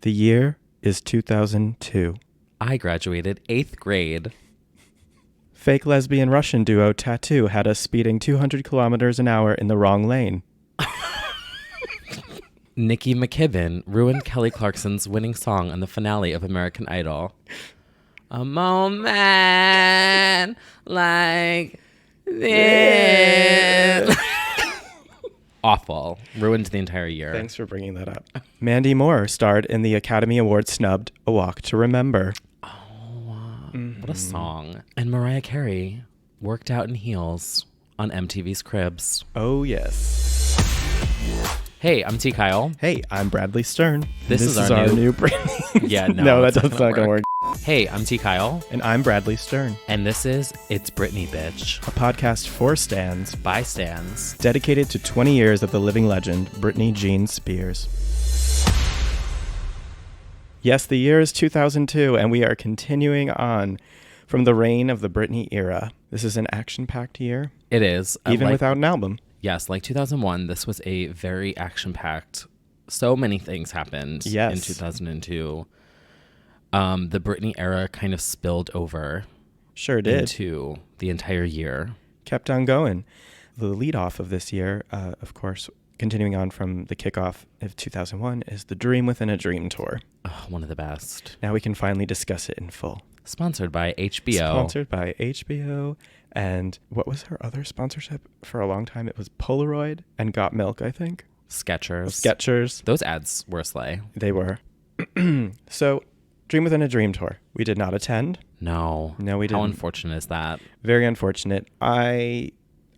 The year is 2002. I graduated 8th grade. Fake lesbian Russian duo Tattoo had us speeding 200 kilometers an hour in the wrong lane. Nikki McKibben ruined Kelly Clarkson's winning song on the finale of American Idol. A moment like this. Awful. Ruined the entire year. Thanks for bringing that up. Mandy Moore starred in the Academy Award snubbed A Walk to Remember. What a song. And Mariah Carey worked out in heels on MTV's Cribs. Oh, yes. Hey, I'm T. Kyle. Hey, I'm Bradley Stern. This is our new Britney. Yeah, no, that's not going to work. Hey, I'm T. Kyle. And I'm Bradley Stern. And this is It's Britney, Bitch. A podcast for stans. By stans. Dedicated to 20 years of the living legend, Britney Jean Spears. Yes, the year is 2002, and we are continuing on from the reign of the Britney era. This is an action-packed year. It is. Even without an album. Yes, like 2001, this was a very action-packed. So many things happened in 2002. The Britney era kind of spilled over. Sure did. Into the entire year. Kept on going. The lead off of this year, of course, continuing on from the kickoff of 2001, is the Dream Within a Dream tour. Oh, one of the best. Now we can finally discuss it in full. Sponsored by HBO. Sponsored by HBO. And what was her other sponsorship for a long time? It was Polaroid and Got Milk, I think. Skechers. Those ads were a slay. They were. So, Dream Within a Dream tour. We did not attend. No, we didn't. How unfortunate is that? Very unfortunate. I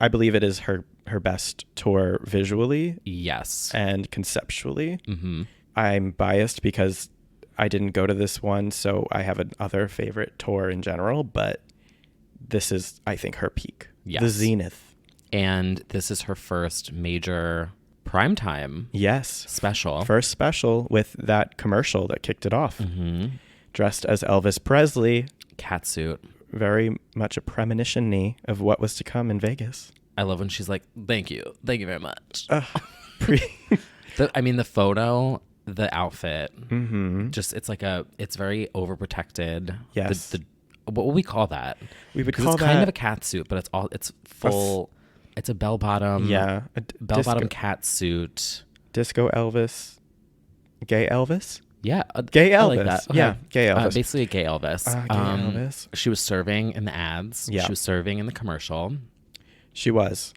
believe it is her best tour visually. Yes. And conceptually. Mm-hmm. I'm biased because I didn't go to this one, so I have another favorite tour in general, but this is, I think, her peak. Yes. The zenith. And this is her first major primetime special. First special with that commercial that kicked it off. Mm-hmm. Dressed as Elvis Presley. Catsuit. Very much a premonition of what was to come in Vegas. I love when she's like, thank you very much. The photo, the outfit, mm-hmm. just it's very overprotected. Yes. What would we call that? We would call it's kind of a catsuit, but it's full. It's a bell bottom. Yeah. Bell bottom catsuit. Disco Elvis. Gay Elvis? Yeah. Gay Elvis. I like that. Okay. Yeah. Gay Elvis. Basically a gay Elvis. Elvis. She was serving in the ads. Yeah. She was serving in the commercial. She was.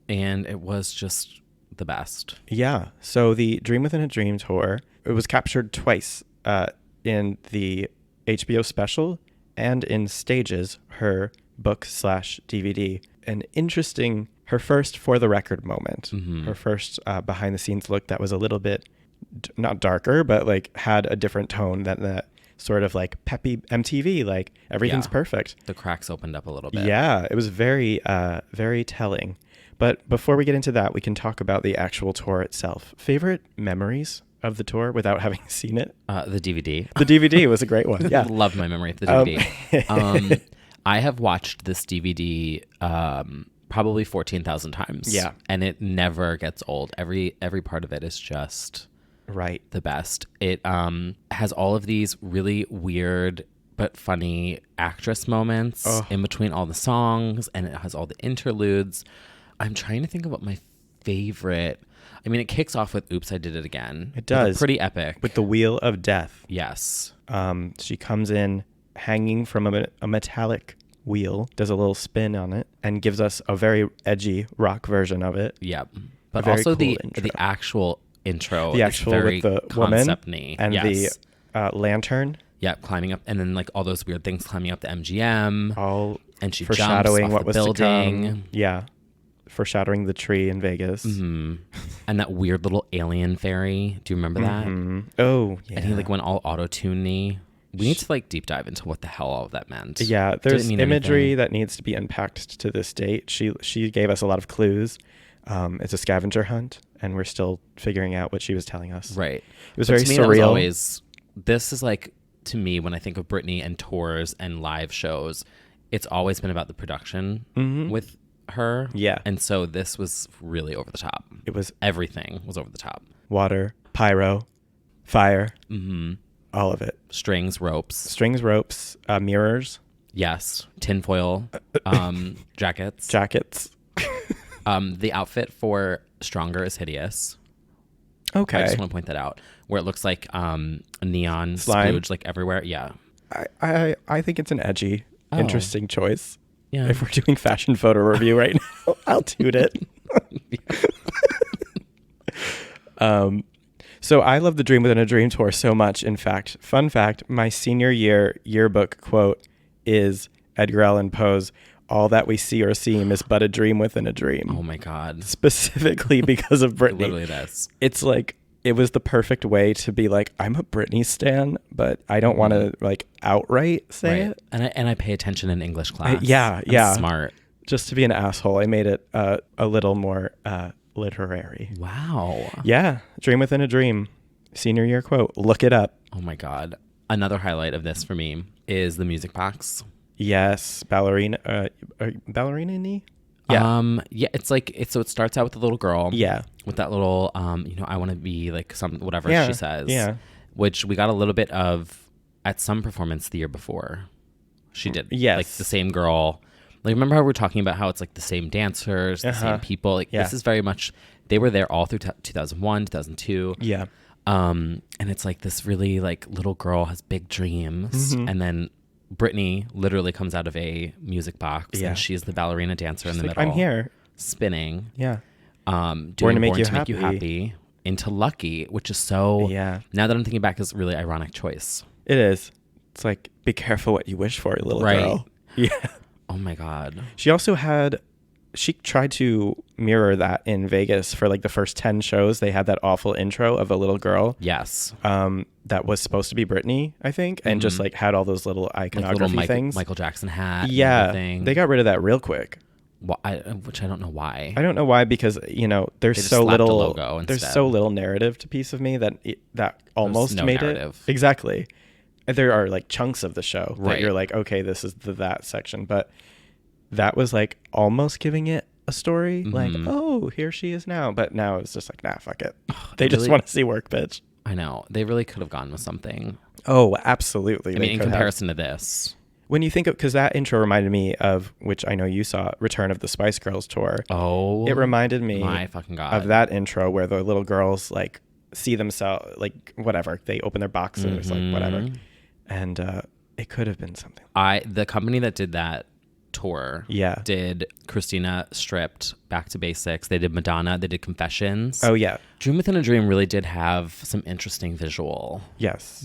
And it was just the best. Yeah. So the Dream Within a Dream tour, it was captured twice in the HBO special and in Stages, her book/DVD. An interesting, her first for the record moment. Mm-hmm. Her first behind the scenes look that was a little bit, not darker, but like had a different tone than that sort of like peppy MTV, like everything's perfect. The cracks opened up a little bit. Yeah, it was very, very telling. But before we get into that, we can talk about the actual tour itself. Favorite memories of the tour without having seen it? The DVD. The DVD was a great one. Yeah. Love my memory of the DVD. I have watched this DVD probably 14,000 times. Yeah. And it never gets old. Every part of it is just the best. It has all of these really weird but funny actress moments in between all the songs, and it has all the interludes. I'm trying to think of what my favorite... I mean, it kicks off with Oops, I Did It Again. It does. Pretty epic. With the Wheel of Death. Yes. She comes in hanging from a metallic wheel, does a little spin on it, and gives us a very edgy rock version of it. Yeah. But also cool the actual intro. The actual very with the woman and the lantern. Yeah, climbing up, and then like all those weird things climbing up the MGM. And she foreshadowing jumps off what the was building. To come. Yeah. Foreshadowing the tree in Vegas. Mm-hmm. And that weird little alien fairy. Do you remember that? Oh, yeah. And he like went all auto-tune-y. We need to like deep dive into what the hell all of that meant. Yeah, there's imagery that needs to be unpacked to this date. She gave us a lot of clues. It's a scavenger hunt, and we're still figuring out what she was telling us. Right. It was very surreal. This is like, to me, when I think of Britney and tours and live shows, it's always been about the production with her. Yeah. And so this was really over the top. Everything was over the top. Water, pyro, Fire. Mm-hmm. All of it. Strings, ropes, mirrors. Yes. Tinfoil, jackets. The outfit for Stronger is hideous. Okay. I just want to point that out. Where it looks like a neon slime splooge like everywhere. Yeah. I think it's an edgy, interesting choice. Yeah. If we're doing fashion photo review right now, I'll toot it. So I love the Dream Within a Dream tour so much. In fact, fun fact, my senior year yearbook quote is Edgar Allan Poe's, "All that we see or seem is but a dream within a dream." Oh my God. Specifically because of Britney. Literally this. It's like, it was the perfect way to be like, I'm a Britney stan, but I don't want to like outright say it. And I pay attention in English class. I'm smart. Just to be an asshole, I made it a little more literary. Wow. Yeah. Dream Within a Dream. Senior year quote. Look it up. Oh my God. Another highlight of this for me is the music box. Yes. Ballerina-y? Yeah. It's like, so it starts out with the little girl. Yeah. With that little, I want to be like whatever she says. Yeah. Which we got a little bit of at some performance the year before. She did. Yes. Like the same girl. Like, remember how we were talking about how it's like the same dancers, the same people? Like, this is very much, they were there all through 2001, 2002. Yeah. And it's like this really like little girl has big dreams. Mm-hmm. And then Britney literally comes out of a music box and she's the ballerina dancer in the middle. I'm here. Spinning. Yeah. Doing Born to Make You Happy. Happy into Lucky, which is so, now that I'm thinking back, is a really ironic choice. It is. It's like, be careful what you wish for, little girl. Yeah. Oh my God. She tried to mirror that in Vegas for like the first 10 shows. They had that awful intro of a little girl. Yes. That was supposed to be Britney, I think, and just like had all those little iconography things. Michael Jackson hat. Yeah. They got rid of that real quick. Which I don't know why. I don't know why, because there's so little logo instead. There's so little narrative to Piece of Me that almost made narrative. It exactly. There are like chunks of the show that you're like, okay, this is that section, but that was like almost giving it a story. Like, oh, here she is now, but now it's just like, nah, fuck it. They just want to see work, bitch. I know, they really could have gone with something. Oh, absolutely. I mean, in comparison to this. When you think of, because that intro reminded me of, which I know you saw, Return of the Spice Girls tour. Oh, it reminded me my fucking God. of that intro where the little girls like see themselves, like whatever, they open their boxes, like whatever, and it could have been something. The company that did that tour, did Christina Stripped, Back to Basics. They did Madonna. They did Confessions. Oh yeah, Dream Within a Dream really did have some interesting visual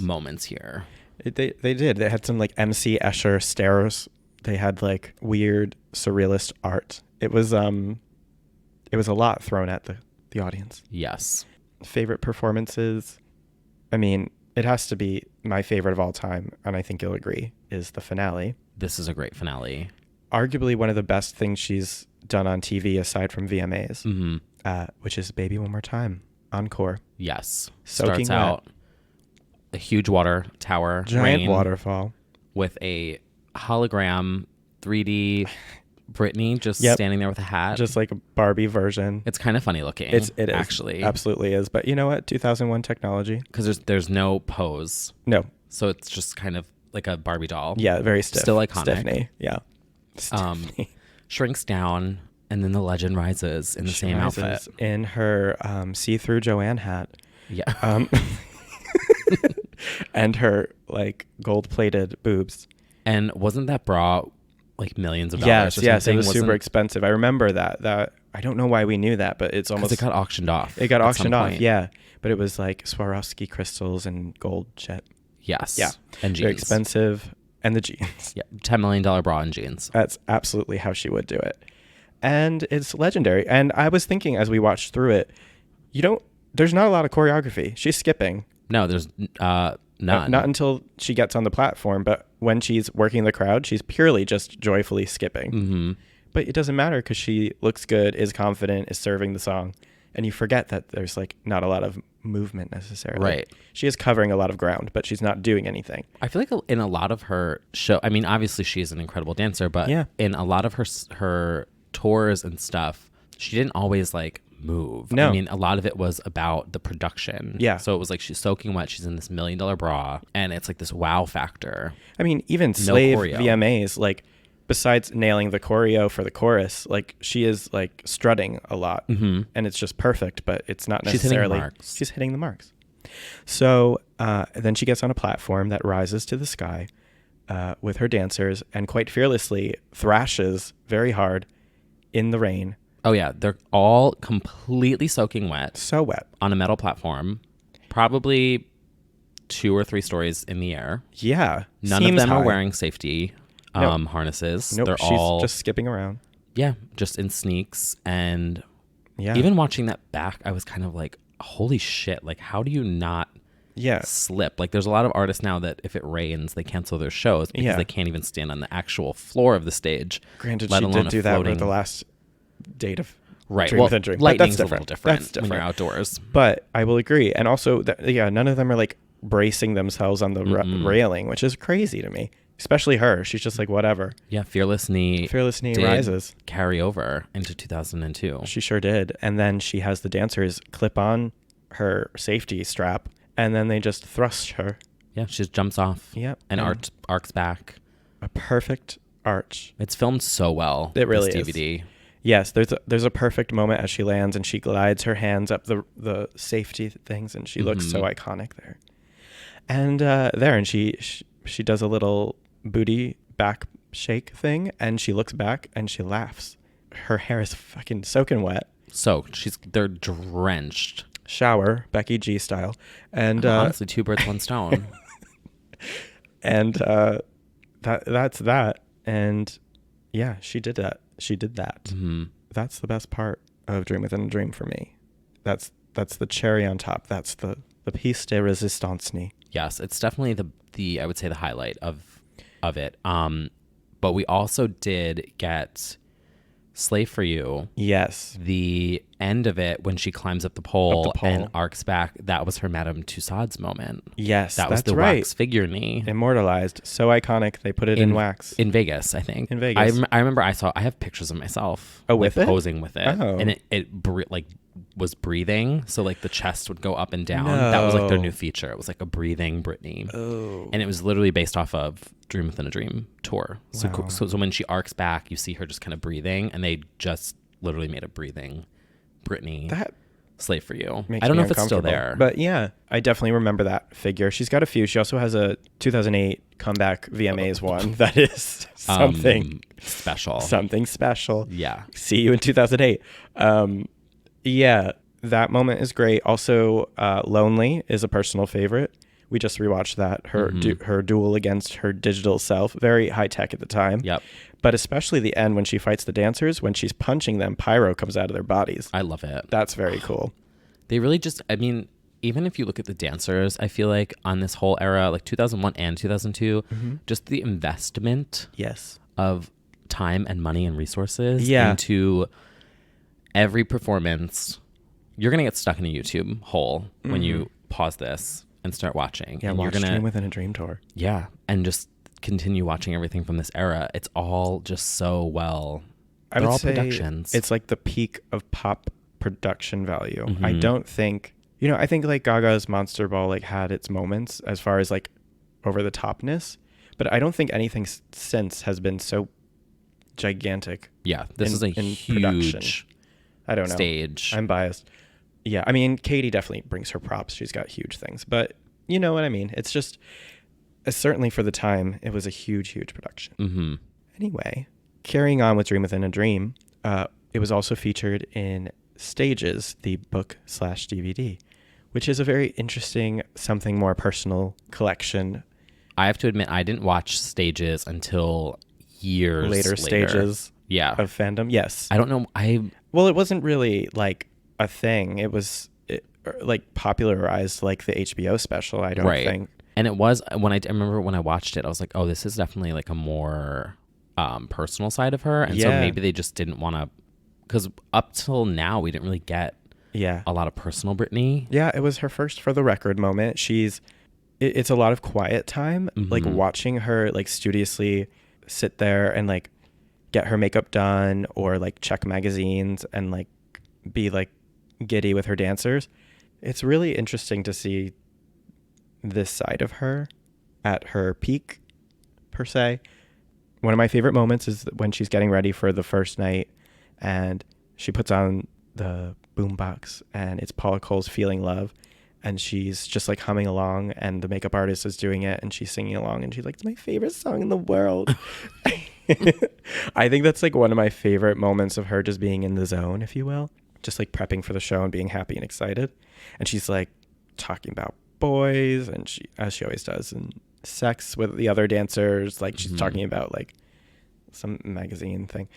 moments here. They did. They had some like MC Escher stairs. They had like weird surrealist art. It was a lot thrown at the audience. Yes. Favorite performances? I mean, it has to be my favorite of all time, and I think you'll agree, is the finale. This is a great finale. Arguably one of the best things she's done on TV aside from VMAs, which is Baby One More Time, encore. Yes. Soaking Starts out a huge water tower, giant waterfall with a hologram 3D Britney just standing there with a hat, just like a Barbie version. It's kind of funny looking. It is actually, absolutely is. But you know what? 2001 technology, because there's no pose. No, so it's just kind of like a Barbie doll. Yeah, very stiff. Still iconic. Stephanie. Yeah. Stephanie. Shrinks down, and then the legend rises in the same outfit in her see-through Joanne hat. Yeah. And her like gold-plated boobs. And wasn't that bra like millions of dollars? Yes, it was super expensive. I remember that. I don't know why we knew that, but it's almost, it got auctioned off. It got auctioned off, yeah. But it was like Swarovski crystals and gold jet. Yes. Yeah. And jeans. Very expensive. And the jeans. Yeah. $10 million bra and jeans. That's absolutely how she would do it. And it's legendary. And I was thinking as we watched through it, there's not a lot of choreography. She's skipping. No, there's none. Not until she gets on the platform, but when she's working the crowd, she's purely just joyfully skipping. Mm-hmm. But it doesn't matter because she looks good, is confident, is serving the song. And you forget that there's like not a lot of movement necessarily. Right. She is covering a lot of ground, but she's not doing anything. I feel like in a lot of her show, I mean, obviously she is an incredible dancer, but in a lot of her tours and stuff, she didn't always like move. No. I mean, a lot of it was about the production. Yeah. So it was like she's soaking wet. She's in this $1 million bra. And it's like this wow factor. I mean, even slave VMAs, like besides nailing the choreo for the chorus, like she is like strutting a lot. And it's just perfect, but it's not necessarily. She's hitting the marks. So then she gets on a platform that rises to the sky with her dancers and quite fearlessly thrashes very hard in the rain. Oh, yeah. They're all completely soaking wet. So wet. On a metal platform. Probably 2 or 3 stories in the air. Yeah. None of them are wearing safety harnesses. Nope, They're she's all just skipping around. Yeah, just in sneaks. And even watching that back, I was kind of like, holy shit. Like, how do you not slip? Like, there's a lot of artists now that if it rains, they cancel their shows because they can't even stand on the actual floor of the stage. Granted, she did do that with the last date of Dream Within a Dream. Lightning's a little different when you're outdoors. But I will agree. And also, none of them are like bracing themselves on the railing, which is crazy to me. Especially her. She's just like, whatever. Yeah, Fearlessney rises. Carry over into 2002. She sure did. And then she has the dancers clip on her safety strap, and then they just thrust her. Yeah, she just jumps off. Yep. And arcs back. A perfect arch. It's filmed so well. It really is. DVD. Yes, there's a perfect moment as she lands and she glides her hands up the safety things, and she looks so iconic there. And and she does a little booty back shake thing, and she looks back and she laughs. Her hair is fucking soaking wet. Soaked. They're drenched. Shower, Becky G style. And honestly, 2 birds, 1 stone. And that's that. And yeah, she did that. That's the best part of Dream Within a Dream for me. That's the cherry on top. That's the piece de resistance. Yes, it's definitely the I would say the highlight of it. But we also did get Slave for You. Yes. The end of it when she climbs up the pole and arcs back, that was her Madame Tussauds moment. Yes, that was the wax figure knee. Immortalized. So iconic. They put it in wax. In Vegas, I think. In Vegas. I remember I have pictures of myself with it? posing with it. Oh. And it was breathing, so like the chest would go up and down. That was like their new feature. It was like a breathing Britney. Oh. And it was literally based off of Dream Within a Dream tour. Wow. So when she arcs back, you see her just kind of breathing, and they just literally made a breathing Britney Slave for You. I don't know if it's still there, but yeah, I definitely remember that figure. She's got a few. She also has a 2008 comeback VMAs one that is something special. Something special. Yeah. See you in 2008. Yeah, that moment is great. Also, Lonely is a personal favorite. We just rewatched that. Her duel against her digital self. Very high tech at the time. Yep. But especially the end when she fights the dancers, when she's punching them, pyro comes out of their bodies. I love it. That's very cool. They really just, I mean, even if you look at the dancers, I feel like on this whole era, like 2001 and 2002, just the investment of time and money and resources into every performance. You're going to get stuck in a YouTube hole when you pause this and start watching. Yeah, and watch Dream Within a Dream tour. Yeah, and just continue watching everything from this era. It's all just so well. They're all productions. It's like the peak of pop production value. I don't think, I think like Gaga's Monster Ball like had its moments as far as like over the topness, but I don't think anything since has been so gigantic. Yeah, this is a huge production. I don't know. Stage. I'm biased. Yeah, I mean, Katie definitely brings her props. She's got huge things, but you know what I mean? It's just, certainly for the time, it was a huge, huge production. Anyway, carrying on with Dream Within a Dream, it was also featured in Stages, the book/DVD, which is a very interesting, something more personal collection. I have to admit, I didn't watch Stages until years later. Stages of fandom. Yes. I don't know. Well, it wasn't really like a thing. It was like popularized like the HBO special, I don't think. And it was, when I remember when I watched it, I was like, oh, this is definitely like a more personal side of her. And so maybe they just didn't want to, because up till now, we didn't really get a lot of personal Britney. Yeah, it was her first for the record moment. It's a lot of quiet time, like watching her like studiously sit there and like get her makeup done or like check magazines and like be like giddy with her dancers. It's really interesting to see this side of her at her peak, per se. One of my favorite moments is when she's getting ready for the first night and she puts on the boombox and it's Paula Cole's Feeling Love, and she's just like humming along and the makeup artist is doing it and she's singing along and she's like, it's my favorite song in the world. I think that's like one of my favorite moments of her just being in the zone, if you will, just like prepping for the show and being happy and excited. And she's like talking about boys, and she, as she always does, and sex with the other dancers. Like she's talking about like some magazine thing.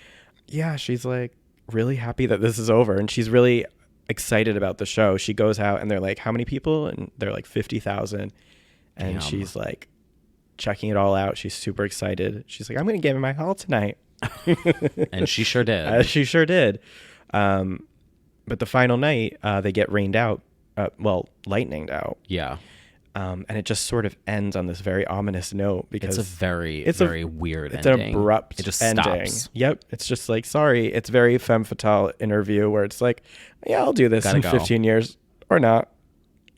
Yeah, she's like really happy that this is over, and she's really excited about the show. She goes out and they're like, how many people? And they're like 50,000. And Damn. She's like checking it all out. She's super excited. She's like, I'm going to give it my all tonight. And she sure did. She sure did. But the final night, they get rained out. Lightninged out. Yeah. And it just sort of ends on this very ominous note because it's a very weird it's ending. An abrupt it just ending. Stops. Yep. It's just like, sorry. It's very femme fatale interview where it's like, yeah, I'll do this in 15 years or not.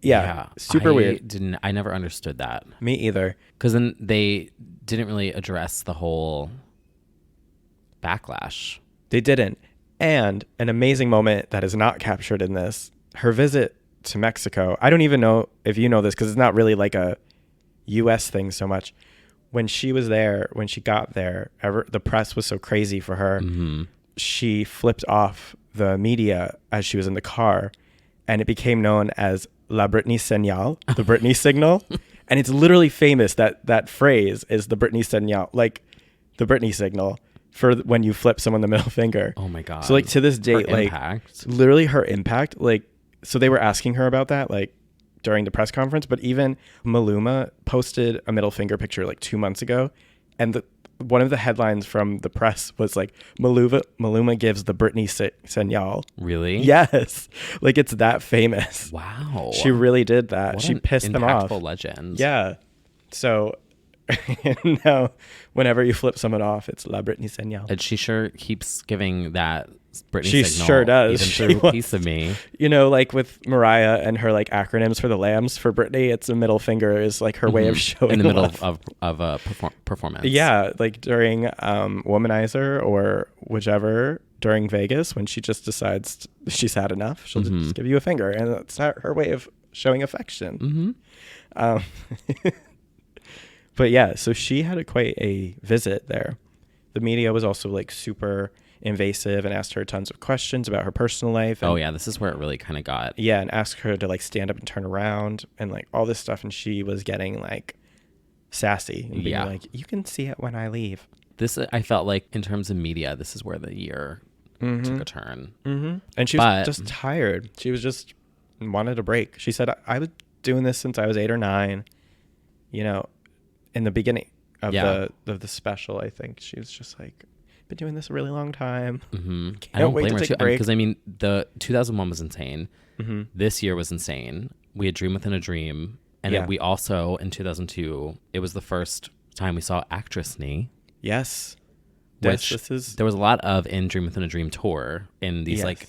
Yeah. Super weird. I never understood that. Me either. Because then they didn't really address the whole backlash. They didn't. And an amazing moment that is not captured in this, her visit to Mexico. I don't even know if you know this because it's not really like a U.S. thing so much. When she was there, when she got there, the press was so crazy for her. Mm-hmm. She flipped off the media as she was in the car, and it became known as La Britney Señal, the Britney signal. And it's literally famous that phrase is the Britney Señal, like the Britney signal for when you flip someone the middle finger. Oh my God. So like to this date, her like impact. Literally her impact, like, so they were asking her about that, like during the press conference, but even Maluma posted a middle finger picture like 2 months ago. And one of the headlines from the press was like, Maluma gives the Britney Señal. Really? Yes. Like it's that famous. Wow. She really did that. What she pissed them off. Impactful legend. Yeah. So now whenever you flip someone off, it's La Britney Señal. And she sure keeps giving that Britney she signal. Sure does. Even through a piece of me. You know, like with Mariah and her like acronyms for the lambs, for Britney, it's a middle finger is like her way of showing in the middle love. of a performance. Yeah, like during Womanizer or whichever, during Vegas, when she just decides she's had enough, she'll just give you a finger, and that's not her way of showing affection. But yeah, so she had quite a visit there. The media was also like super invasive and asked her tons of questions about her personal life. And, this is where it really kind of got. Yeah, and asked her to like stand up and turn around and like all this stuff, and she was getting like sassy and being like, you can see it when I leave. This, I felt like in terms of media, this is where the year took a turn. And she was just tired. She was just wanted a break. She said, I was doing this since I was 8 or 9, you know, in the beginning of the special. I think she was just like, been doing this a really long time. I don't blame her too, because I mean the 2001 was insane. This year was insane. We had Dream Within a Dream, and then we also in 2002 it was the first time we saw Actressney. Yes, which there was a lot of in Dream Within a Dream tour in these like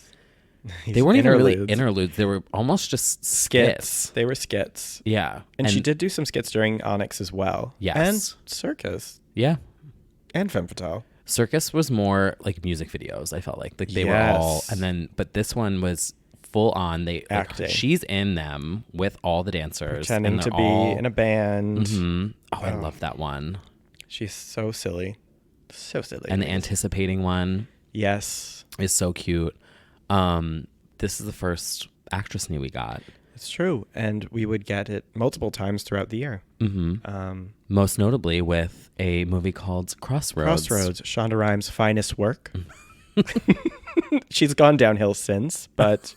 they weren't interludes. Even really interludes. They were almost just skits. They were skits. Yeah, and she did do some skits during Onyx as well. Yes, and Circus. Yeah, and Femme Fatale. Circus was more like music videos. I felt like they were all, and then but this one was full on. They acting. Like, she's in them with all the dancers, pretending to be in a band. Oh, I love that one. She's so silly, so silly. And the anticipating one, yes, is so cute. This is the first Actressney we got. It's true, and we would get it multiple times throughout the year. Most notably with a movie called Crossroads. Shonda Rhimes' finest work. She's gone downhill since, but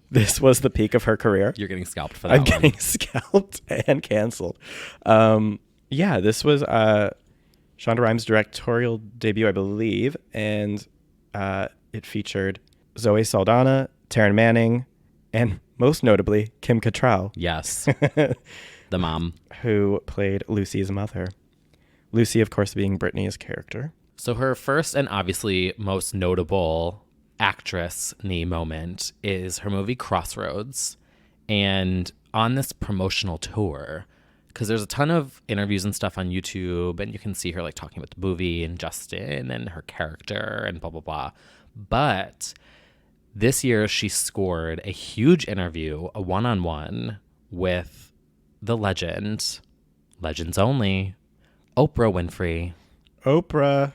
this was the peak of her career. You're getting scalped for that I'm getting scalped and canceled. This was Shonda Rhimes' directorial debut, I believe, and it featured Zoe Saldana, Taryn Manning, and most notably, Kim Cattrall. Yes. The mom. Who played Lucy's mother. Lucy, of course, being Britney's character. So her first and obviously most notable Actressney moment is her movie Crossroads. And on this promotional tour, because there's a ton of interviews and stuff on YouTube, and you can see her like talking about the movie and Justin and her character and blah, blah, blah. But this year she scored a huge interview, a one-on-one with the legends only, Oprah Winfrey. Oprah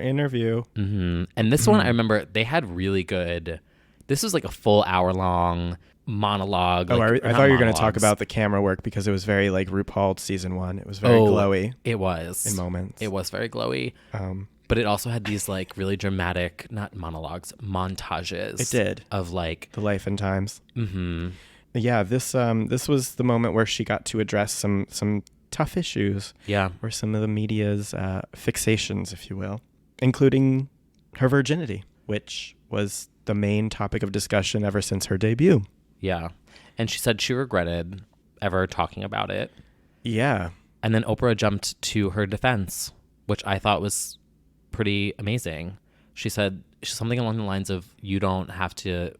interview. Mm-hmm. And this one, I remember they had really good, this was like a full hour-long monologue. Oh, like, I thought you were going to talk about the camera work because it was very like RuPaul season 1. It was very glowy. It was. In moments. It was very glowy. But it also had these like really dramatic, not monologues, montages. It did. Of like the life and times. Mm-hmm. Yeah, this was the moment where she got to address some tough issues. Yeah. Or some of the media's fixations, if you will, including her virginity, which was the main topic of discussion ever since her debut. Yeah. And she said she regretted ever talking about it. Yeah. And then Oprah jumped to her defense, which I thought was pretty amazing. She said something along the lines of, you don't have to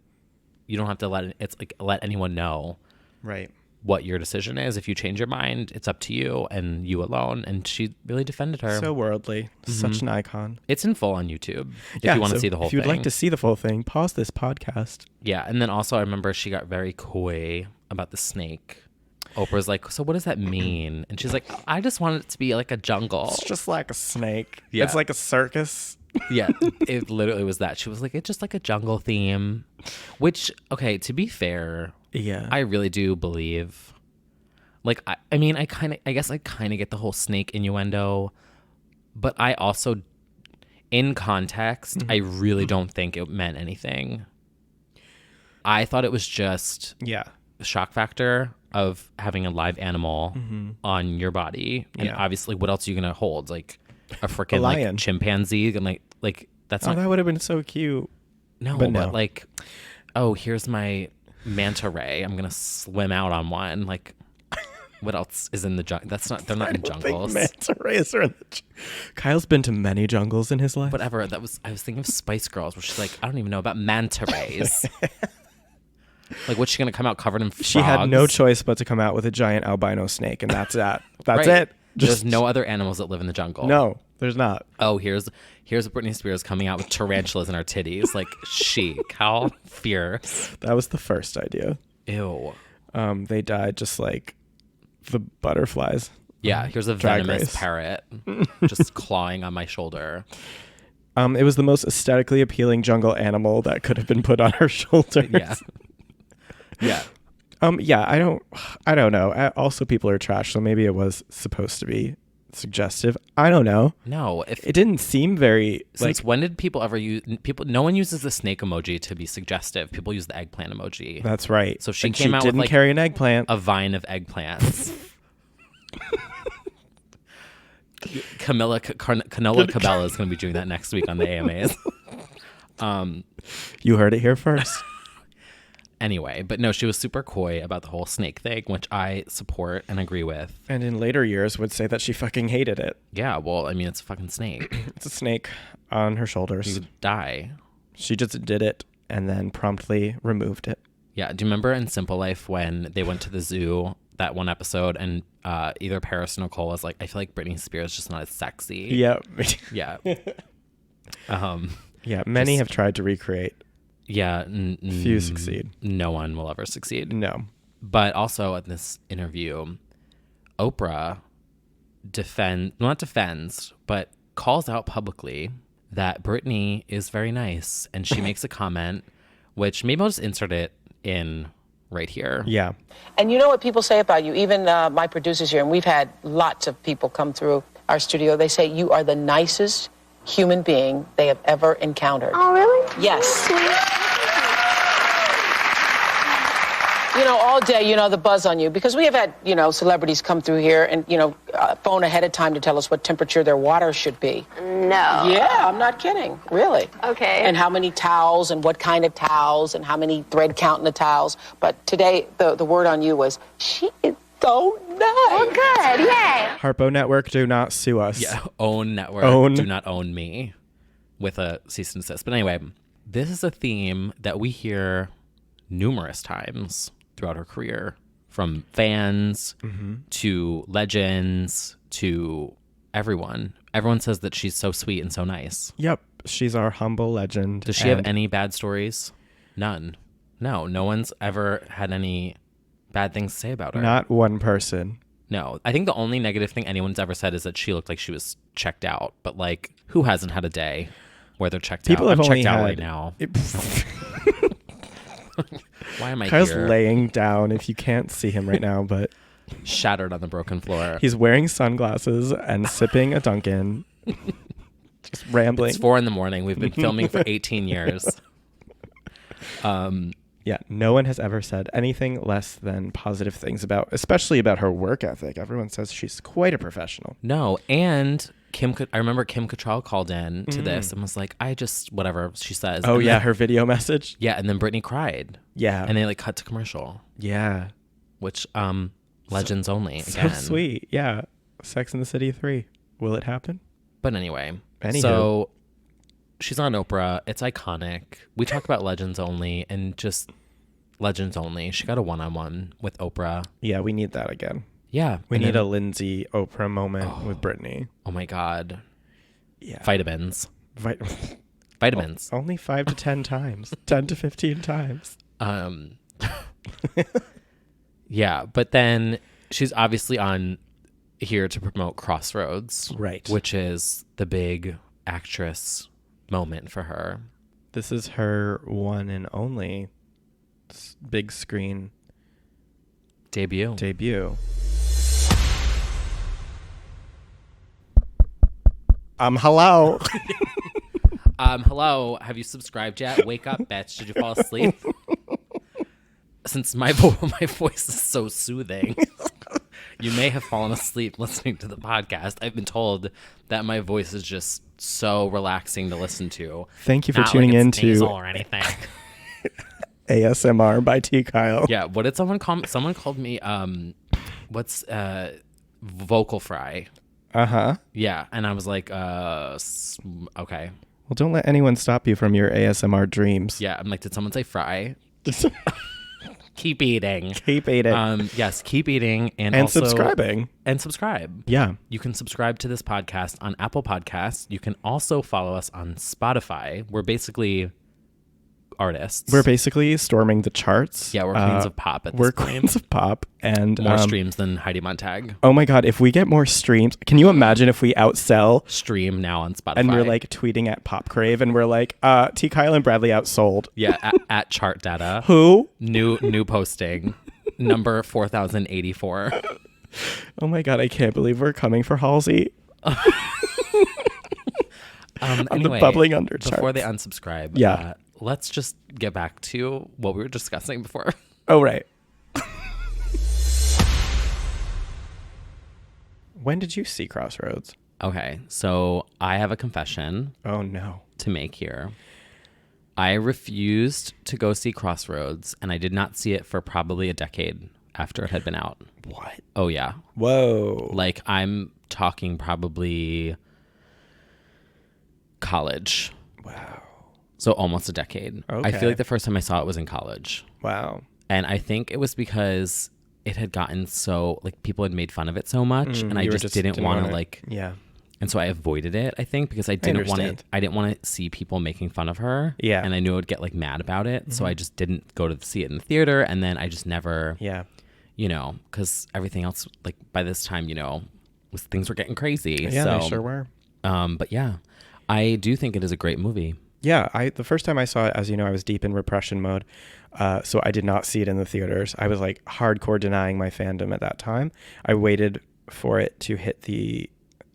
let anyone know right what your decision is. If you change your mind, it's up to you and you alone. And she really defended her. So worldly. Mm-hmm. Such an icon. It's in full on YouTube if you want to see the whole thing. If you'd like to see the full thing, pause this podcast. Yeah. And then also I remember she got very coy about the snake. Oprah's like, so what does that mean? And she's like, I just want it to be like a jungle. It's just like a snake. Yeah. It's like a circus. Yeah, it literally was that. She was like, it's just like a jungle theme. Which, okay, to be fair, yeah, I really do believe. Like, I mean, I guess I kind of get the whole snake innuendo, but I also, in context, I really don't think it meant anything. I thought it was just the shock factor of having a live animal on your body. And obviously, what else are you going to hold? Like a freaking like chimpanzee? And like that's not. That would have been so cute. No, but like, oh, here's my manta ray. I'm going to swim out on one. Like, what else is in the jungle? That's not, they're not in jungles. Manta rays are in the Kyle's been to many jungles in his life. Whatever. I was thinking of Spice Girls, where she's like, I don't even know about manta rays. Like, what's she going to come out covered in frogs? She had no choice but to come out with a giant albino snake, and that's that. That's right. it. There's no other animals that live in the jungle. No, there's not. Oh, here's Britney Spears coming out with tarantulas in her titties. Like, chic. How fierce. That was the first idea. Ew. They died just like the butterflies. Yeah, here's a venomous parrot just clawing on my shoulder. It was the most aesthetically appealing jungle animal that could have been put on her shoulders. Yeah. Yeah. I don't know. Also, people are trash, so maybe it was supposed to be suggestive. I don't know. No, it didn't seem very. Since when did people ever use people? No one uses the snake emoji to be suggestive. People use the eggplant emoji. That's right. So she came out with like carry an eggplant, a vine of eggplants. Canola Cabela is going to be doing that next week on the AMAs. You heard it here first. Anyway, but no, she was super coy about the whole snake thing, which I support and agree with. And in later years would say that she fucking hated it. Yeah, well, I mean, it's a fucking snake. It's a snake on her shoulders. You would die. She just did it and then promptly removed it. Yeah, do you remember in Simple Life when they went to the zoo, that one episode, and either Paris or Nicole was like, I feel like Britney Spears is just not as sexy. Yeah. Yeah. Yeah, many have tried to recreate. Yeah. Few succeed. No one will ever succeed. No. But also at this interview, Oprah not defends, but calls out publicly that Britney is very nice. And she makes a comment, which maybe I'll just insert it in right here. Yeah. And you know what people say about you? Even my producers here, and we've had lots of people come through our studio, they say you are the nicest human being they have ever encountered. Oh, really? Yes. You know, all day, you know, the buzz on you, because we have had, you know, celebrities come through here and, you know, phone ahead of time to tell us what temperature their water should be. No. Yeah, I'm not kidding, really. Okay. And how many towels and what kind of towels and how many thread count in the towels. But today, the word on you was, she is so nice. Well, good, yay. Harpo Network, do not sue us. Yeah, own network. Do not own me with a cease and desist. But anyway, this is a theme that we hear numerous times throughout her career, from fans to legends to everyone. Everyone says that she's so sweet and so nice. Yep. She's our humble legend. Does she have any bad stories? None. No one's ever had any bad things to say about her. Not one person. No. I think the only negative thing anyone's ever said is that she looked like she was checked out. But like, who hasn't had a day where they're checked People out? have I'm only checked out had- right now. Why am I Kyle's here? laying down if you can't see him right now, but Shattered on the broken floor. he's wearing sunglasses and sipping a Dunkin'. Just rambling. It's 4 a.m. We've been filming for 18 years. Yeah, no one has ever said anything less than positive things especially about her work ethic. Everyone says she's quite a professional. No, and I remember Kim Cattrall called in to this and was like, whatever she says. Oh, and yeah, then, her video message. yeah, and then Britney cried. Yeah. And they like cut to commercial, Yeah. which legends only So again. sweet. Yeah. Sex and the City 3. Will it happen? But anyway, Anywho. so she's on Oprah. It's iconic. We talk about legends only and just legends only. She got a one-on-one with Oprah. Yeah, we need that again. Yeah. We and need then- a Lindsay Oprah moment with Britney. Oh my God. Yeah. Vitamins. Vit- Vitamins. Only 5 to 10 times. 10 to 15 times. Yeah, but then she's obviously on here to promote Crossroads. Right. Which is the big actress moment for her. This is her one and only big screen Debut. Hello. Hello, have you subscribed yet? Wake up, bitch. Did you fall asleep? Since my voice is so soothing, you may have fallen asleep listening to the podcast. I've been told that my voice is just so relaxing to listen to. Thank you for Not tuning like in it's to nasal or anything. ASMR by T. Kyle. Yeah, what did someone call me? Someone called me vocal fry. Uh-huh. Yeah, and I was like, okay. Well, don't let anyone stop you from your ASMR dreams. Yeah, I'm like, did someone say fry? Keep eating. Keep eating. Yes, keep eating and also subscribing. And subscribe. Yeah. You can subscribe to this podcast on Apple Podcasts. You can also follow us on Spotify. We're basically artists. We're basically storming the charts. Yeah, we're queens of pop at this We're point. queens of pop. And More streams than Heidi Montag. Oh my God, if we get more streams, can you imagine if we outsell Stream now on Spotify. and we're like tweeting at Pop Crave and we're like, T. Kyle and Bradley outsold. Yeah, at chart data. Who? New posting. Number 4084. Oh my God, I can't believe we're coming for Halsey. On Anyway, the bubbling under charts. before they unsubscribe, Yeah. let's just get back to what we were discussing before. Oh, right. When did you see Crossroads? Okay, so I have a confession Oh, no. to make here. I refused to go see Crossroads, and I did not see it for probably a decade after it had been out. What? Oh, yeah. Whoa. Like, I'm talking probably college. Wow. So almost a decade. I Okay. feel like the first time I saw it was in college. Wow. And I think it was because it had gotten so, like, people had made fun of it so much, and I You were just didn't want to, like, Yeah. and so I avoided it, I think, because I didn't want understand. to, I didn't want to see people making fun of her. Yeah. And I knew I would get, like, mad about it. So I just didn't go to see it in the theater, and then I just never, Yeah. you know, because everything else, like, by this time, you know, things were getting crazy. Yeah, so, they sure were. But yeah, I do think it is a great movie. Yeah, the first time I saw it, as you know, I was deep in repression mode. So I did not see it in the theaters. I was like hardcore denying my fandom at that time. I waited for it to hit the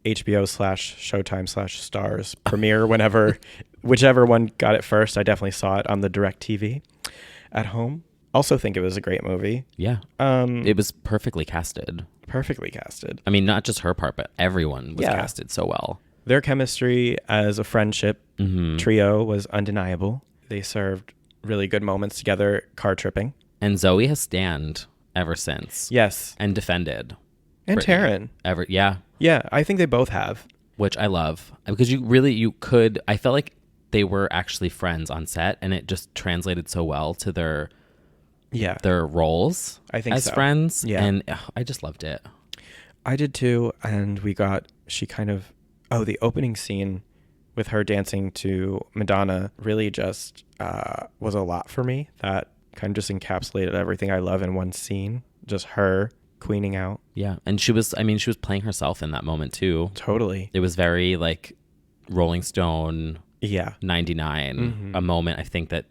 HBO/Showtime/Stars premiere whichever one got it first. I definitely saw it on the DirecTV at home. Also think it was a great movie. Yeah. It was perfectly casted. Perfectly casted. I mean, not just her part, but everyone was Yeah. casted so well. Their chemistry as a friendship trio was undeniable. They served really good moments together, car tripping. And Zoe has stand ever since. Yes. And defended. And Britney. Taryn. Yeah. Yeah, I think they both have. Which I love. Because you could, I felt like they were actually friends on set, and it just translated so well to their roles as friends. Yeah. And I just loved it. I did too. And the opening scene with her dancing to Madonna really just was a lot for me. That kind of just encapsulated everything I love in one scene. Just her queening out. Yeah. And she was playing herself in that moment too. Totally. It was very like Rolling Stone 99, mm-hmm. a moment I think that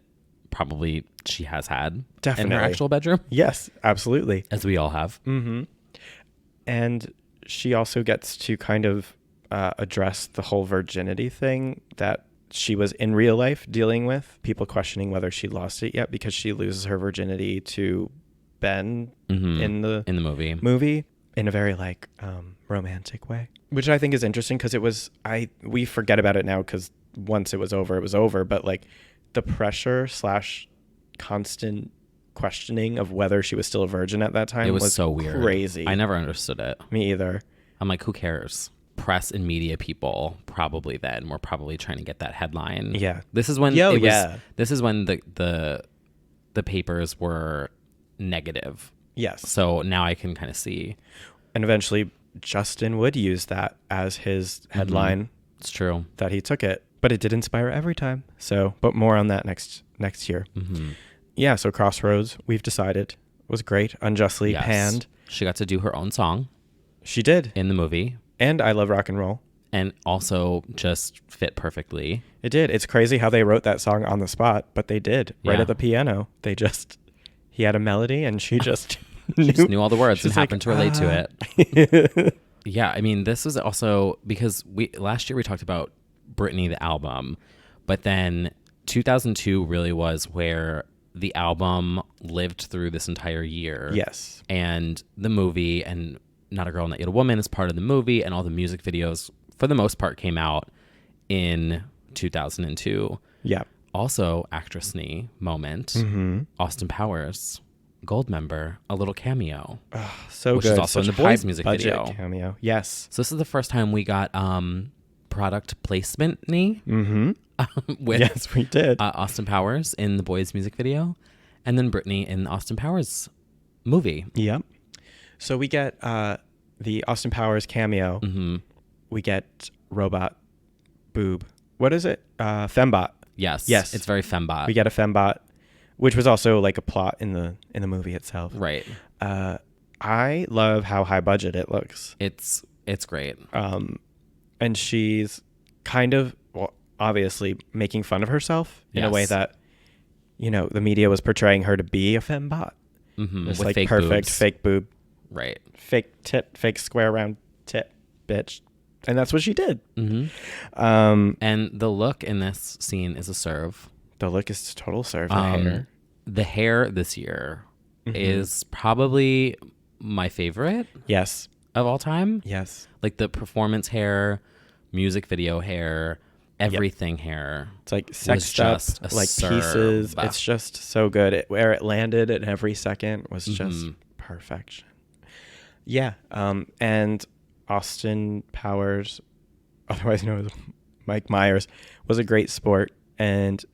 probably she has had definitely in her actual bedroom. Yes, absolutely. As we all have. Mm-hmm. And she also gets to kind of address the whole virginity thing that she was in real life dealing with. People questioning whether she lost it yet because she loses her virginity to Ben mm-hmm. in the movie in a very like romantic way, which I think is interesting because we forget about it now because once it was over, but like the pressure / constant questioning of whether she was still a virgin at that time was so weird. Crazy. I never understood it. Me either. I'm like, who cares? Press and media people probably then were probably trying to get that headline. Yeah. This is when this is when the papers were negative. Yes. So now I can kind of see. And eventually Justin would use that as his headline. Mm-hmm. It's true. That he took it. But it did inspire every time. So, but more on that next year. Mm-hmm. Yeah, so Crossroads, we've decided, was great. Unjustly panned. She got to do her own song. She did. In the movie. And I Love Rock and Roll. And also just fit perfectly. It did. It's crazy how they wrote that song on the spot, but they did. Right at the piano. He had a melody and she just knew all the words and happened to relate to it. Yeah, I mean, this was also because last year we talked about Britney, the album, but then 2002 really was where the album lived through this entire year. Yes. And the movie and Not a Girl, Not Yet a Woman is part of the movie, and all the music videos, for the most part, came out in 2002. Yeah. Also, Actressney moment, mm-hmm. Austin Powers, Gold member, a little cameo. Oh, so which good. Is also Such in the Boys music video. Cameo. Yes. So this is the first time we got product placement-ney. Mm-hmm. Yes, we did. Austin Powers in the Boys music video, and then Britney in the Austin Powers movie. Yep. So we get the Austin Powers cameo. Mm-hmm. We get robot boob. What is it? Fembot. Yes. It's very fembot. We get a fembot, which was also like a plot in the movie itself. Right. I love how high budget it looks. It's great. And she's kind of, obviously making fun of herself in a way that, the media was portraying her to be a fembot. Mm-hmm. It's with like fake perfect boobs. fake boob. Right. Fake tit, fake square round tit, bitch. And that's what she did. Mm-hmm. And the look in this scene is a serve. The look is total serve. The hair this year mm-hmm. is probably my favorite. Yes. Of all time. Yes. Like the performance hair, music video hair, everything hair. It's like sexed up, like pieces. It's just so good. Where it landed at every second was just perfection. Yeah. And Austin Powers, otherwise known as Mike Myers, was a great sport and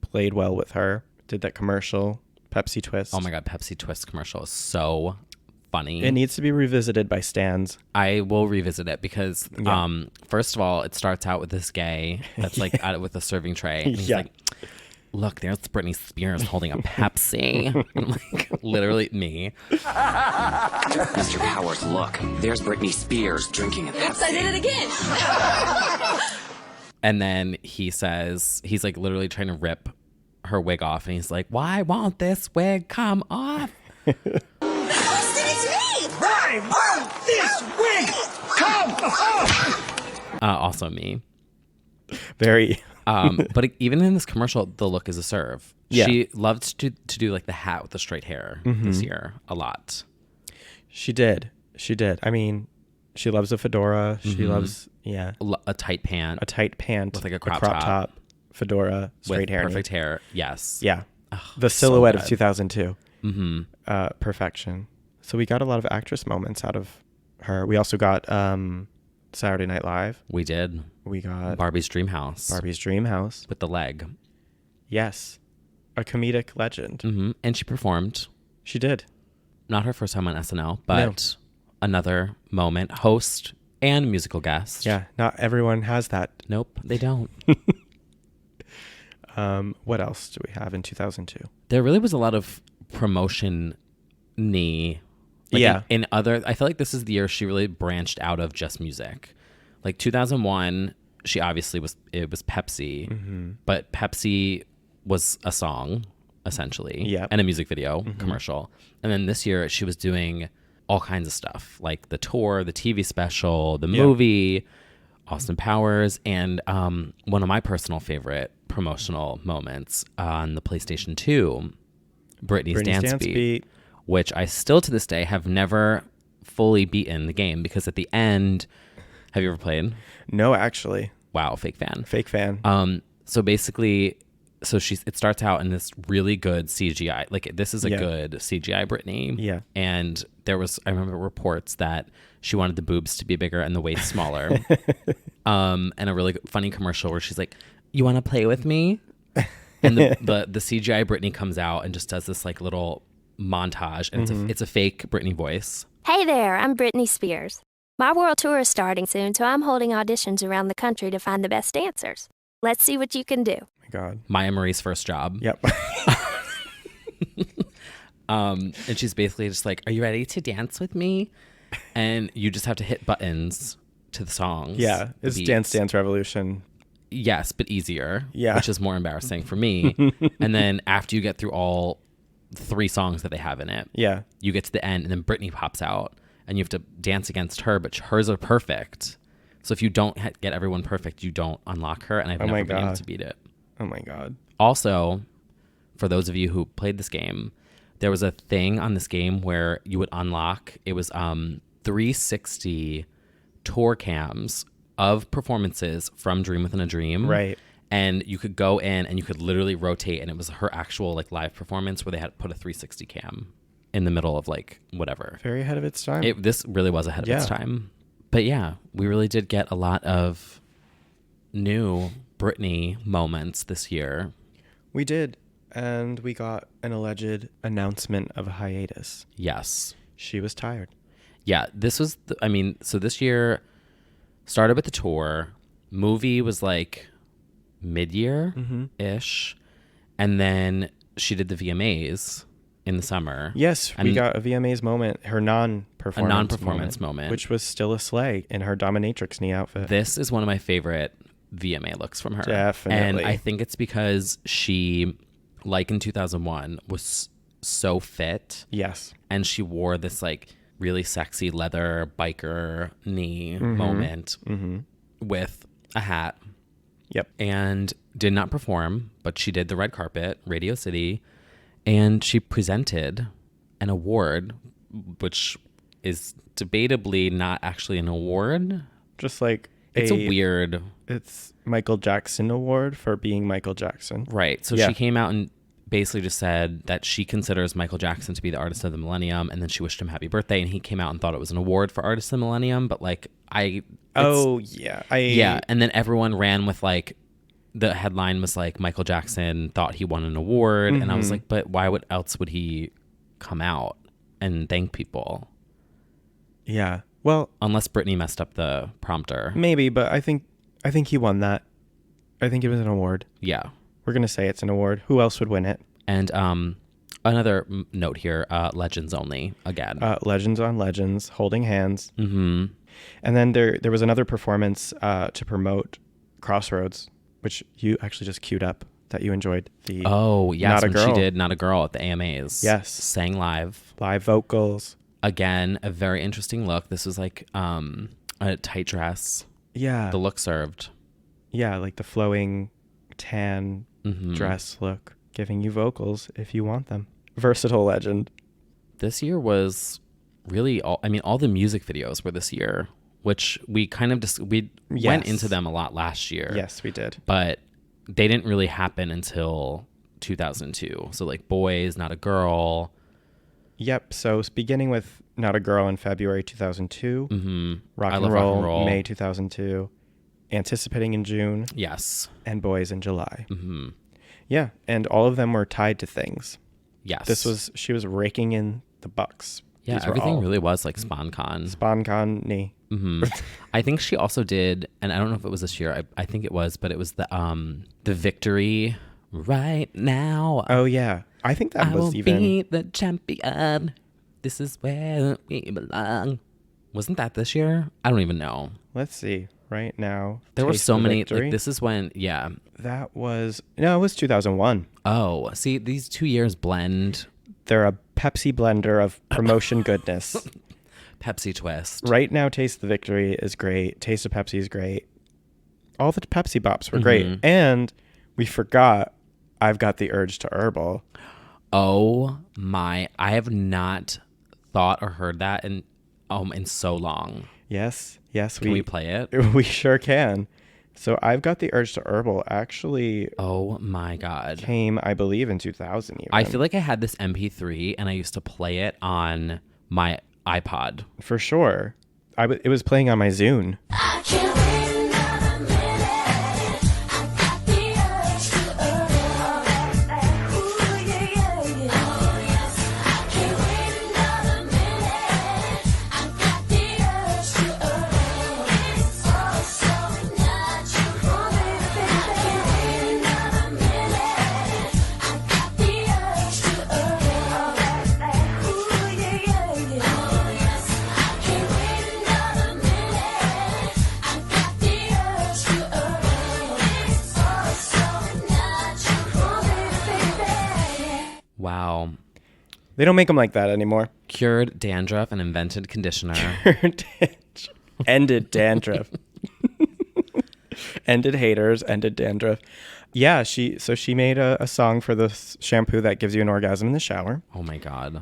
played well with her. Did that commercial, Pepsi Twist. Oh my God, Pepsi Twist commercial is so funny. It needs to be revisited by stans. I will revisit it because, first of all, it starts out with this gay that's like out with a serving tray. And he's like, look, there's Britney Spears holding a Pepsi. And I'm like, literally me. Mr. Powers, look, there's Britney Spears drinking a Pepsi. Oops, I did it again. And then he says, he's like literally trying to rip her wig off. And he's like, why won't this wig come off? Austin, it's me. Why won't this wig come off? Also me. Very. But even in this commercial, the look is a serve. Yeah. She loved to do like the hat with the straight hair this year a lot. She did. I mean, she loves a fedora. She loves, a tight pant. A tight pant. With like a crop top. Fedora, straight with hair. Perfect hair. Yes. Yeah. The silhouette so of 2002. Mm-hmm. Perfection. So we got a lot of actress moments out of her. We also got the Saturday Night Live. We did. We got Barbie's Dream House. Barbie's Dream House. With the leg. Yes. A comedic legend. Mm-hmm. And she performed. She did. Not her first time on SNL, but another moment. Host and musical guest. Yeah, not everyone has that. Nope, they don't. What else do we have in 2002? There really was a lot of promotion-y. In other, I feel like this is the year she really branched out of just music. Like 2001, she obviously was Pepsi, but Pepsi was a song, essentially, and a music video commercial. And then this year she was doing all kinds of stuff, like the tour, the TV special, the movie, Austin Powers, and one of my personal favorite promotional moments on the PlayStation 2, Britney's Dance Beat, which I still to this day have never fully beaten the game, because at the end, have you ever played? No, actually. Wow, fake fan. Fake fan. So basically, it starts out in this really good CGI. Like, this is a good CGI Britney. Yeah. And I remember reports that she wanted the boobs to be bigger and the waist smaller. And a really funny commercial where she's like, "You want to play with me?" And the CGI Britney comes out and just does this like little montage, and it's a fake Britney voice. Hey there, I'm Britney Spears. My world tour is starting soon, so I'm holding auditions around the country to find the best dancers. Let's see what you can do. My God. Maya Marie's first job. Yep. And she's basically just like, "Are you ready to dance with me?" And you just have to hit buttons to the songs. Yeah, it's Dance Dance Revolution. Yes, but easier. Yeah. Which is more embarrassing for me. And then after you get through all 3 songs that they have in it, you get to the end, and then Britney pops out, and you have to dance against her, but hers are perfect. So if you don't get everyone perfect, you don't unlock her, and I've never been able to beat it. Oh my God. Also, for those of you who played this game, there was a thing on this game where you would unlock, it was 360 tour cams of performances from Dream Within a Dream. Right. And you could go in and you could literally rotate, and it was her actual like live performance where they had put a 360 cam in the middle of like whatever. Very ahead of its time. This really was ahead of its time. But yeah, we really did get a lot of new Britney moments this year. We did. And we got an alleged announcement of a hiatus. Yes. She was tired. Yeah, this was, so this year started with the tour. Movie was like mid-year-ish. And then she did the VMAs in the summer. Yes, we got a VMAs moment, her non-performance moment. Which was still a slay in her dominatrix knee outfit. This is one of my favorite VMA looks from her. Definitely. And I think it's because she, like in 2001, was so fit. Yes. And she wore this like really sexy leather biker knee moment with a hat. Yep. And did not perform, but she did the red carpet, Radio City, and she presented an award, which is debatably not actually an award. Just like it's a weird... It's Michael Jackson award for being Michael Jackson. Right. So she came out and basically just said that she considers Michael Jackson to be the artist of the millennium, and then she wished him happy birthday, and he came out and thought it was an award for artist of the millennium, but like and then everyone ran with like the headline was like Michael Jackson thought he won an award, and I was like, but why else would he come out and thank people? Yeah. Well, unless Britney messed up the prompter. Maybe, but I think he won that. I think it was an award. Yeah. We're going to say it's an award. Who else would win it? And another note here, Legends only, again. Legends on Legends, holding hands. Mm-hmm. And then there was another performance to promote Crossroads, which you actually just queued up that you enjoyed. She did Not a Girl at the AMAs. Yes. Sang live. Live vocals. Again, a very interesting look. This was like a tight dress. Yeah. The look served. Yeah, like the flowing tan dress look, giving you vocals if you want them. Versatile legend. This year was really all the music videos were this year, which we kind of went into them a lot last year. Yes, we did. But they didn't really happen until 2002. So like Boys, Not a Girl. Yep. So beginning with Not a Girl in February 2002. Mm-hmm. Rock and Roll, May 2002. Anticipating in June. Yes. And Boys in July. Mm-hmm. Yeah, and all of them were tied to things. Yes. She was raking in the bucks. Yeah, everything really was like SponCon. SponCon-ny. Mm-hmm. I think she also did, and I don't know if it was this year. I think it was, but it was the Victory Right Now. Oh yeah, I think that was will even be the champion. This is where we belong. Wasn't that this year? I don't even know. Let's see. Right Now. There were so many. Victory. Like, this is when, yeah. That was it was 2001. Oh, see, these 2 years blend. They're a Pepsi blender of promotion goodness. Pepsi Twist. Right Now, Taste the Victory is great. Taste of Pepsi is great. All the Pepsi bops were great. And we forgot I've Got the Urge to Herbal. Oh my, I have not thought or heard that in so long. Yes. Can we play it? We sure can. So I've Got the Urge to Herbal actually. Oh my God. Came, I believe, in 2000 even. I feel like I had this MP3 and I used to play it on my iPod. For sure. It was playing on my Zune. I can't wait another minute. I got the urge to earn. Ooh, yeah, yeah, yeah. Oh, yes. I can't wait another minute. I got the urge to earn. It's so natural. I can't wait another minute. I got the urge to earn. Ooh, yeah, yeah, yeah. Oh, yes. I can't wait another minute. I got the urge to earn. It's so natural, baby. Wow. They don't make them like that anymore. Cured dandruff and invented conditioner. Ended dandruff. Ended haters, ended dandruff. Yeah, she made a song for the shampoo that gives you an orgasm in the shower. Oh my God.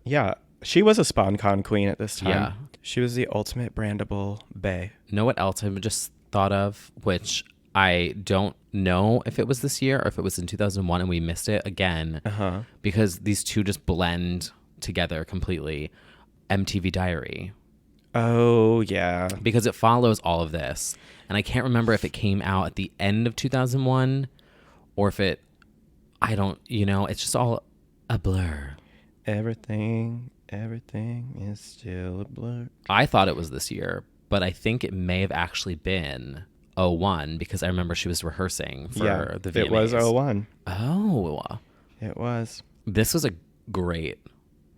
Yeah, she was a SponCon queen at this time. Yeah. She was the ultimate brandable bae. Know what else I just thought of, which I don't know if it was this year or if it was in 2001 and we missed it again, because these two just blend together completely. MTV Diary. Oh, yeah. Because it follows all of this. And I can't remember if it came out at the end of 2001 or if it's just all a blur. Everything is still a blur. I thought it was this year, but I think it may have actually been 01 because I remember she was rehearsing for the VMAs. It was 01. Oh. It was. This was a great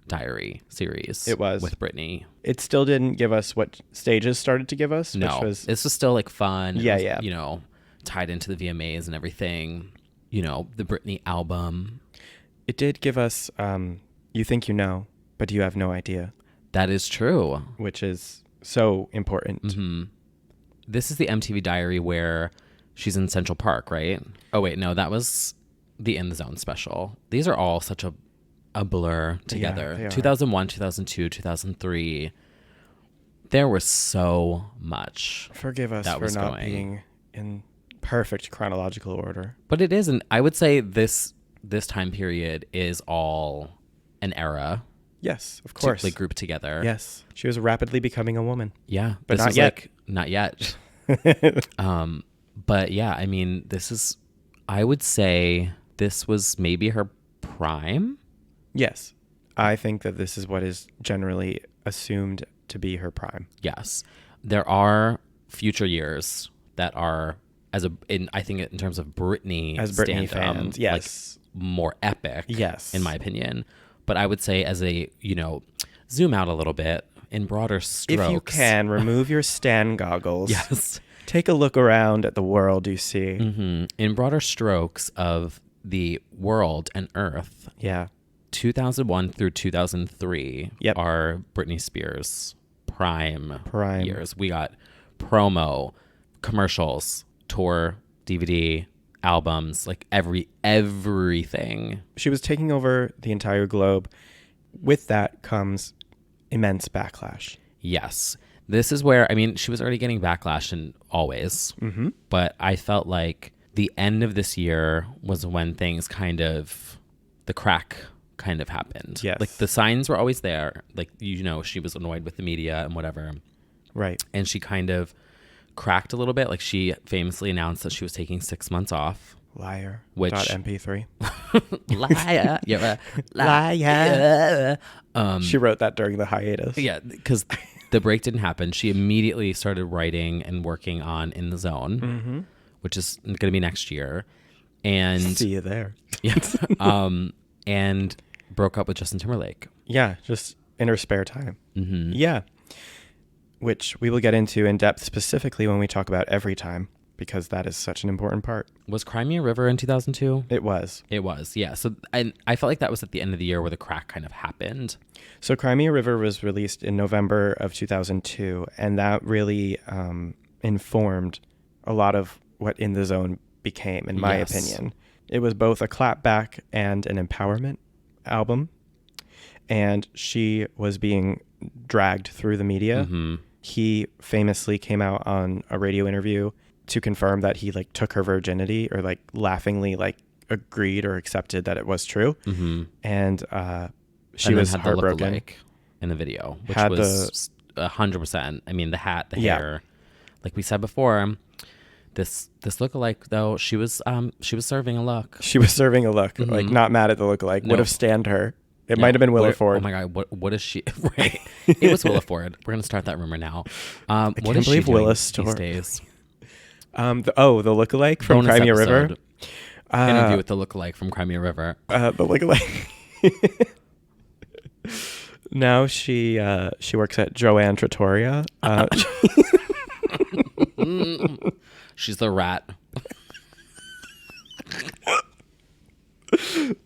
diary series. It was. With Britney. It still didn't give us what Stages started to give us. No. This was still like fun. Yeah, it was, tied into the VMAs and everything. The Britney album. It did give us You Think You Know, but you have no idea. That is true. Which is so important. Mm-hmm. This is the MTV Diary where she's in Central Park, right? Oh, wait, no, that was the In the Zone special. These are all such a blur together. Yeah, 2001, 2002, 2003. There was so much. Forgive us for not being in perfect chronological order. But it isn't. I would say this time period is all an era. Yes, of course. Like grouped together. Yes. She was rapidly becoming a woman. Yeah. But not yet. Not yet. But yeah, I mean, I would say this was maybe her prime. Yes. I think that this is what is generally assumed to be her prime. Yes. There are future years that are, I think in terms of Britney, as Britney fans, yes. Like more epic, yes, in my opinion. But I would say as a, zoom out a little bit in broader strokes. If you can, remove your Stan goggles. Yes. Take a look around at the world you see. Mm-hmm. In broader strokes of the world and earth. Yeah. 2001 through 2003 are Britney Spears' prime years. We got promo, commercials, tour, DVD, albums, like everything. She was taking over the entire globe. With that comes immense backlash. Yes. This is where, she was already getting backlash and always, but I felt like the end of this year was when things kind of, the crack kind of happened. Yes. Like the signs were always there. Like, she was annoyed with the media and whatever. Right. And she kind of cracked a little bit. Like she famously announced that she was taking 6 months off. Liar. Which .mp3. Liar. You're a liar. She wrote that during the hiatus. Yeah, because the break didn't happen. She immediately started writing and working on In the Zone, which is going to be next year. And see you there. Yes. And broke up with Justin Timberlake. Yeah, just in her spare time. Mm-hmm. Yeah. Which we will get into in depth specifically when we talk about Every Time, because that is such an important part. Was Cry Me a River in 2002? It was. It was, yeah. So I felt like that was at the end of the year where the crack kind of happened. So Cry Me a River was released in November of 2002, and that really informed a lot of what In the Zone became, in my opinion. It was both a clapback and an empowerment album, and she was being dragged through the media. Mm-hmm. He famously came out on a radio interview to confirm that he like took her virginity, or like laughingly like agreed or accepted that it was true. Mm-hmm. And she and was had heartbroken. The look-alike in the video, which Had was 100%. I mean, the hat, the hair, like we said before. This lookalike though, she was serving a look. She was serving a look, like not mad at the lookalike. Would have stand her. It might have been Willa Ford. Oh my God, what is she? Right, it was Willa Ford. We're gonna start that rumor now. I what can't is believe she doing Willa's these store. days? The lookalike from Bonus Cry Me a River. episode. Interview with the lookalike from Cry Me a River. The lookalike. Now she works at Joanne Trattoria. She's the rat.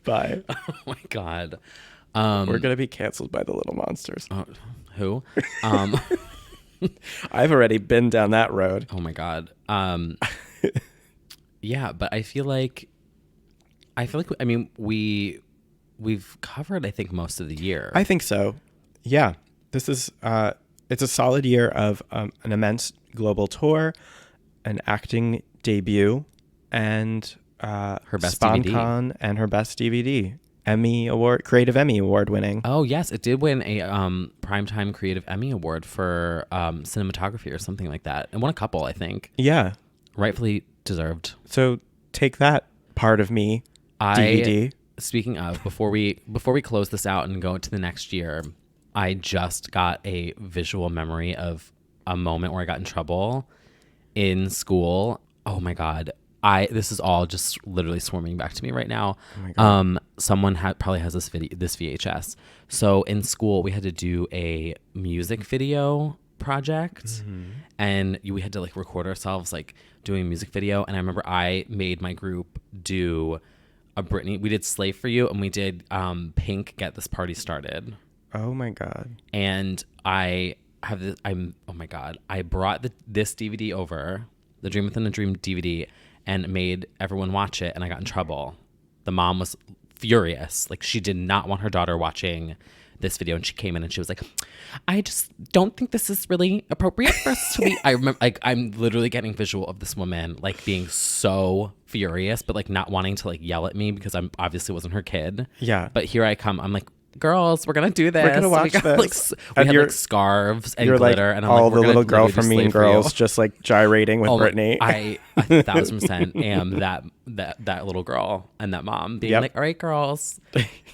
Bye. Oh my God. We're gonna be canceled by the Little Monsters. Who? I've already been down that road. Oh my God. Yeah, but I feel like I mean we've covered I think most of the year. I think so. Yeah. This is it's a solid year of an immense global tour, an acting debut, and her best SponCon DVD. And her best DVD. Creative Emmy Award winning. Oh yes, it did win a Primetime Creative Emmy Award for cinematography or something like that. And won a couple, I think. Yeah. Rightfully deserved. So take that, Part of Me DVD. Speaking of, before we close this out and go into the next year, I just got a visual memory of a moment where I got in trouble in school. Oh my God. This is all just literally swarming back to me right now. Oh my God. Someone probably has this VHS. So in school we had to do a music video project, and we had to like record ourselves like doing a music video. And I remember I made my group do a Britney. We did "Slave for You" and we did Pink, "Get This Party Started." Oh my God. And I have this. Oh my God. I brought this DVD over, the Dream Within a Dream DVD, and made everyone watch it, and I got in trouble. The mom was furious. Like, she did not want her daughter watching this video, and she came in and she was like, I just don't think this is really appropriate for us to be. I remember, like, I'm literally getting visual of this woman, like, being so furious, but, like, not wanting to, like, yell at me because I'm obviously wasn't her kid. Yeah. But here I come. I'm like, girls, we're gonna do this. We're gonna watch we got, this. Like, we had like scarves and you're glitter, like and I'm all like, the we're little gonna girl from Mean Slave for You. Girls, just like gyrating with Britney. I 1,000% am that little girl and that mom being like, all right, girls,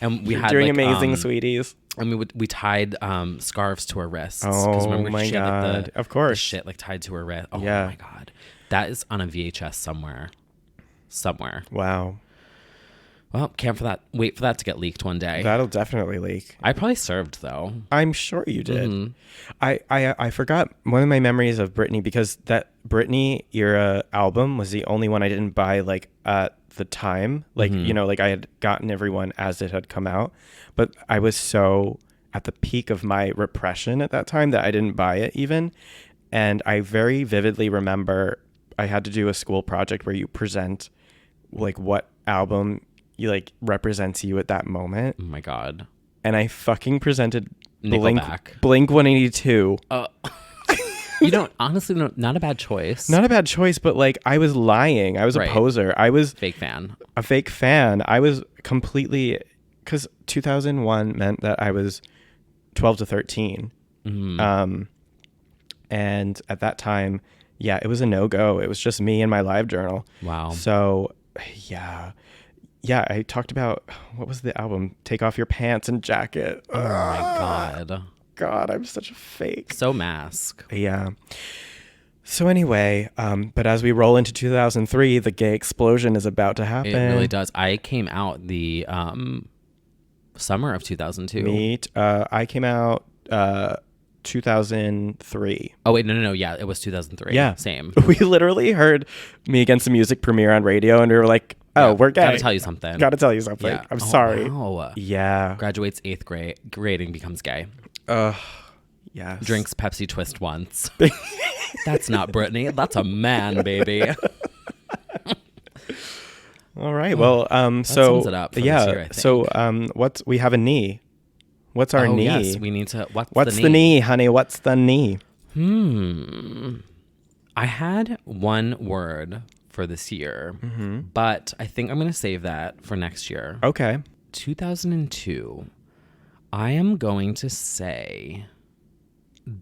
and we had doing like, amazing, sweeties. And we tied scarves to her wrists. Oh remember my she had, God! like, Of course, the shit like tied to her wrist. Oh yeah. my God, that is on a VHS somewhere. Wow. Well, wait for that to get leaked one day. That'll definitely leak. I probably served though. I'm sure you did. Mm-hmm. I forgot one of my memories of Britney, because that Britney era album was the only one I didn't buy like at the time. Like, you know, like I had gotten everyone as it had come out, but I was so at the peak of my repression at that time that I didn't buy it even. And I very vividly remember I had to do a school project where you present like what album you like represents you at that moment. Oh my God. And I fucking presented Nickelback. Blink 182. You know, honestly, not a bad choice. Not a bad choice, but like I was lying. I was a poser. I was fake fan. A fake fan. I was completely because 2001 meant that I was 12 to 13. And at that time, yeah, it was a no-go. It was just me and my live journal. Wow. So, yeah. Yeah, I talked about, what was the album? Take Off Your Pants and Jacket. Oh, my God. God, I'm such a fake. So mask. Yeah. So anyway, but as we roll into 2003, the gay explosion is about to happen. It really does. I came out the summer of 2002. I came out 2003. Oh, wait, no. Yeah, it was 2003. Yeah. Same. We literally heard Me Against the Music premiere on radio, and we were like, oh, we're gay. Gotta tell you something. Yeah. I'm sorry. Wow. Yeah. Graduates 8th grade and becomes gay. Yes. Drinks Pepsi Twist once. That's not Britney. That's a man, baby. All right. Well, that sums it up for this year, I think. So, we have a knee. What's our knee? Yes, we need to. What's the knee, honey? What's the knee? I had one word for this year, but I think I'm going to save that for next year. Okay. 2002. I am going to say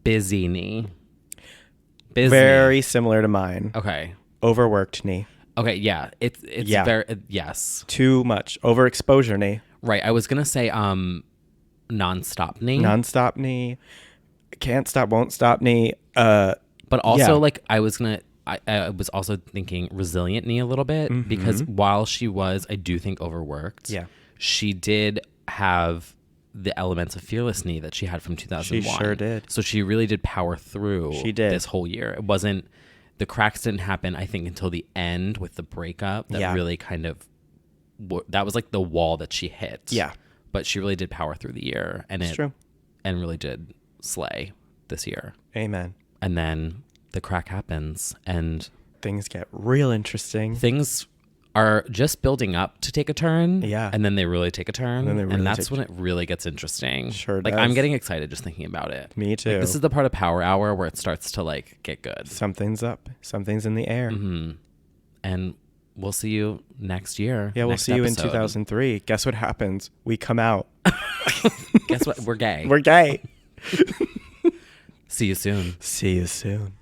busy knee. Busy. Very similar to mine. Okay. Overworked knee. Okay, yeah. It's Yeah. very yes. Too much. Overexposure knee. Right. I was going to say nonstop knee. Nonstop knee. Can't stop, won't stop knee. But also, yeah. like, I was also thinking resilient knee a little bit because while she was, I do think, overworked. Yeah. She did have the elements of fearless knee that she had from 2001. She sure did. So she really did power through. She did. This whole year. It wasn't, the cracks didn't happen, I think, until the end with the breakup. That really kind of, that was like the wall that she hit. Yeah. But she really did power through the year. And it's true. And really did slay this year. Amen. And then the crack happens and things get real interesting. Things are just building up to take a turn. Yeah. And then they really take a turn. And that's when it really gets interesting. Sure Like, does. I'm getting excited just thinking about it. Me too. Like, this is the part of Power Hour where it starts to, like, get good. Something's up. Something's in the air. And we'll see you next year. Yeah, we'll see you in 2003. Guess what happens? We come out. Guess what? We're gay. We're gay. See you soon. See you soon.